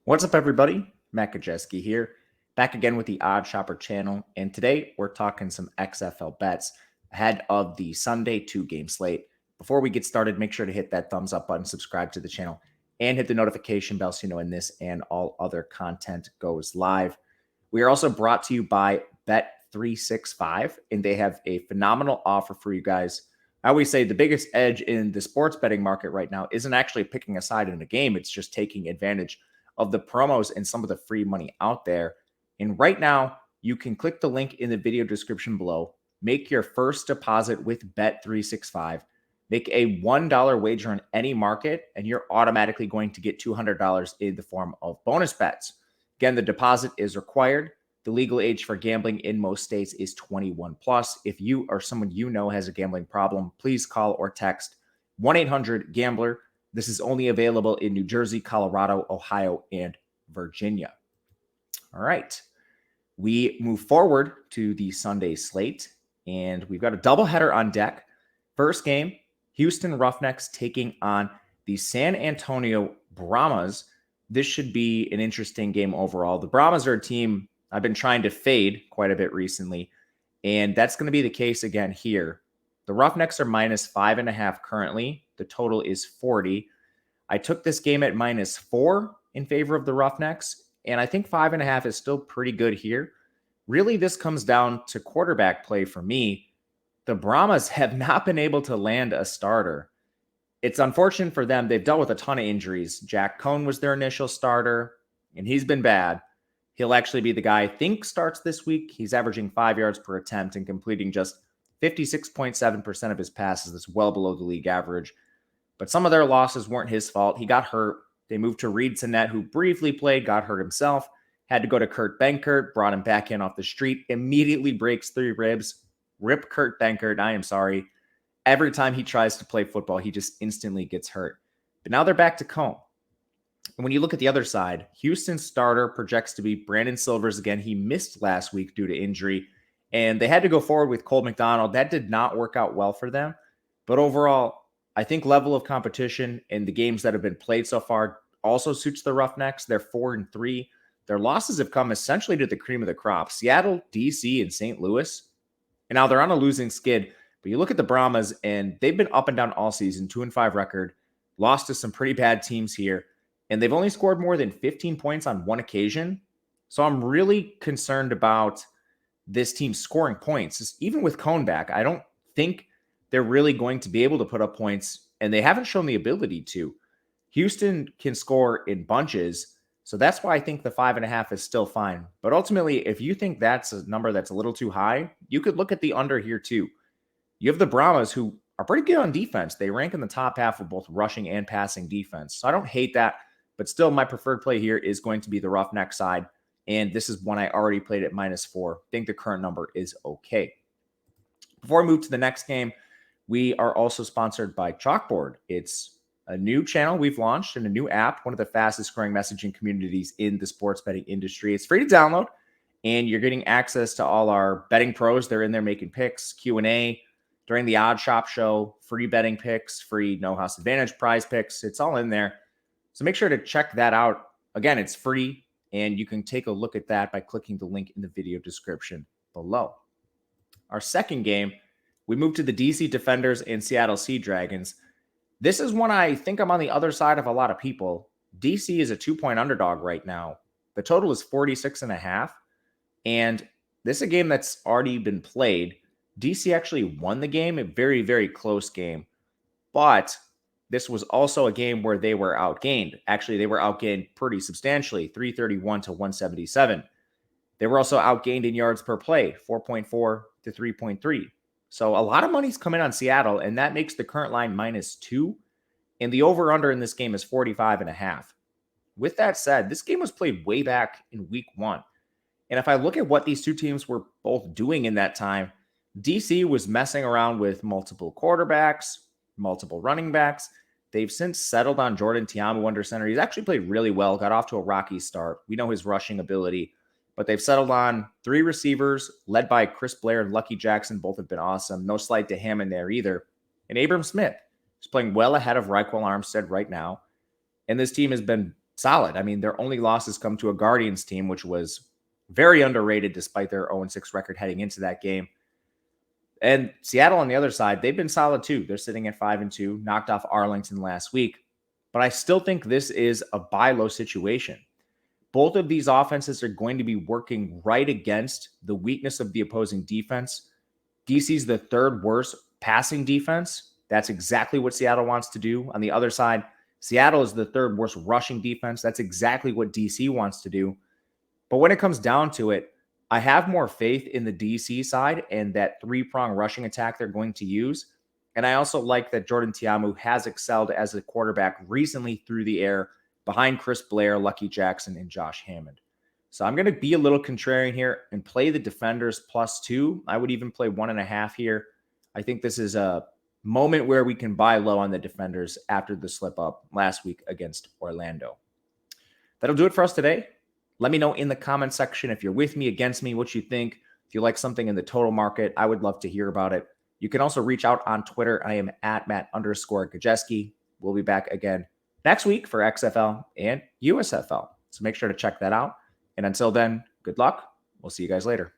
What's up, everybody? Matt Gajewski here, back again with the Odd Shopper channel. And today we're talking some XFL bets ahead of the Sunday 2-game slate. Before we get started, make sure to hit that thumbs up button, subscribe to the channel, and hit the notification bell so you know when this and all other content goes live. We are also brought to you by Bet365, and they have a phenomenal offer for you guys. I always say the biggest edge in the sports betting market right now isn't actually picking a side in a game. It's just taking advantage of the promos and some of the free money out there. And right now, you can click the link in the video description below, make your first deposit with Bet365, make a $1 wager on any market, and you're automatically going to get $200 in the form of bonus bets. Again, the deposit is required. The legal age for gambling in most states is 21 plus. If you or someone you know has a gambling problem, please call or text 1-800-GAMBLER. This is only available in New Jersey, Colorado, Ohio, and Virginia. All right. We move forward to the Sunday slate, and we've got a doubleheader on deck. First game, Houston Roughnecks taking on the San Antonio Brahmas. This should be an interesting game overall. The Brahmas are a team I've been trying to fade quite a bit recently, and that's going to be the case again here. The Roughnecks are -5.5 currently. The total is 40. I took this game at -4 in favor of the Roughnecks, and I think 5.5 is still pretty good here. Really, this comes down to quarterback play for me. The Brahmas have not been able to land a starter. It's unfortunate for them. They've dealt with a ton of injuries. Jack Cohn was their initial starter, and he's been bad. He'll actually be the guy I think starts this week. He's averaging 5 yards per attempt and completing just 56.7% of his passes. That's well below the league average. But some of their losses weren't his fault. He got hurt. They moved to Reed Sinnett, who briefly played, got hurt himself, had to go to Kurt Benkert, brought him back in off the street, immediately breaks 3 ribs. Rip Kurt Benkert, I am sorry. Every time he tries to play football, he just instantly gets hurt. But now they're back to Cohn. And when you look at the other side, Houston's starter projects to be Brandon Silvers again. He missed last week due to injury, and they had to go forward with Cole McDonald. That did not work out well for them. But overall, I think level of competition in the games that have been played so far also suits the Roughnecks. They're 4-3. Their losses have come essentially to the cream of the crop: Seattle, DC, and St. Louis. And now they're on a losing skid. But you look at the Brahmas, and they've been up and down all season, 2-5 record, lost to some pretty bad teams here. And they've only scored more than 15 points on one occasion. So I'm really concerned about this team scoring points. Even with Cohn back, I don't think they're really going to be able to put up points, and they haven't shown the ability to. Houston can score in bunches, so that's why I think the 5.5 is still fine. But ultimately, if you think that's a number that's a little too high, you could look at the under here too. You have the Brahmas, who are pretty good on defense. They rank in the top half of both rushing and passing defense. So I don't hate that. But still, my preferred play here is going to be the Roughneck side. And this is one I already played at -4. I think the current number is okay. Before I move to the next game, we are also sponsored by Chalkboard. It's a new channel we've launched and a new app, one of the fastest growing messaging communities in the sports betting industry. It's free to download, and you're getting access to all our betting pros. They're in there making picks, Q&A during the Odd Shop show, free betting picks, free No House Advantage prize picks. It's all in there. So make sure to check that out. Again, it's free, and you can take a look at that by clicking the link in the video description below. Our second game, we move to the DC Defenders and Seattle Sea Dragons. This is one I think I'm on the other side of a lot of people. DC is a 2-point underdog right now. The total is 46.5, and this is a game that's already been played. DC actually won the game, a very, very close game, but this was also a game where they were outgained. Actually, they were outgained pretty substantially, 331 to 177. They were also outgained in yards per play, 4.4 to 3.3. So a lot of money's coming on Seattle, and that makes the current line -2. And the over-under in this game is 45.5. With that said, this game was played way back in week 1. And if I look at what these two teams were both doing in that time, DC was messing around with multiple quarterbacks, multiple running backs. They've since settled on Jordan Tiamu under center. He's actually played really well, got off to a rocky start. We know his rushing ability, but they've settled on 3 receivers led by Chris Blair and Lucky Jackson. Both have been awesome. No slight to him in there either. And Abram Smith is playing well ahead of Raekwon Armstead right now. And this team has been solid. I mean, their only losses come to a Guardians team, which was very underrated despite their 0-6 record heading into that game. And Seattle on the other side, they've been solid too. They're sitting at 5-2, knocked off Arlington last week. But I still think this is a buy low situation. Both of these offenses are going to be working right against the weakness of the opposing defense. DC's the third worst passing defense. That's exactly what Seattle wants to do. On the other side, Seattle is the third worst rushing defense. That's exactly what DC wants to do. But when it comes down to it, I have more faith in the DC side and that three-prong rushing attack they're going to use. And I also like that Jordan Ta'amu has excelled as a quarterback recently through the air behind Chris Blair, Lucky Jackson, and Josh Hammond. So I'm going to be a little contrarian here and play the defenders +2. I would even play 1.5 here. I think this is a moment where we can buy low on the defenders after the slip up last week against Orlando. That'll do it for us today. Let me know in the comment section if you're with me, against me, what you think. If you like something in the total market, I would love to hear about it. You can also reach out on Twitter. I am at Matt_Gajewski. We'll be back again next week for XFL and USFL. So make sure to check that out. And until then, good luck. We'll see you guys later.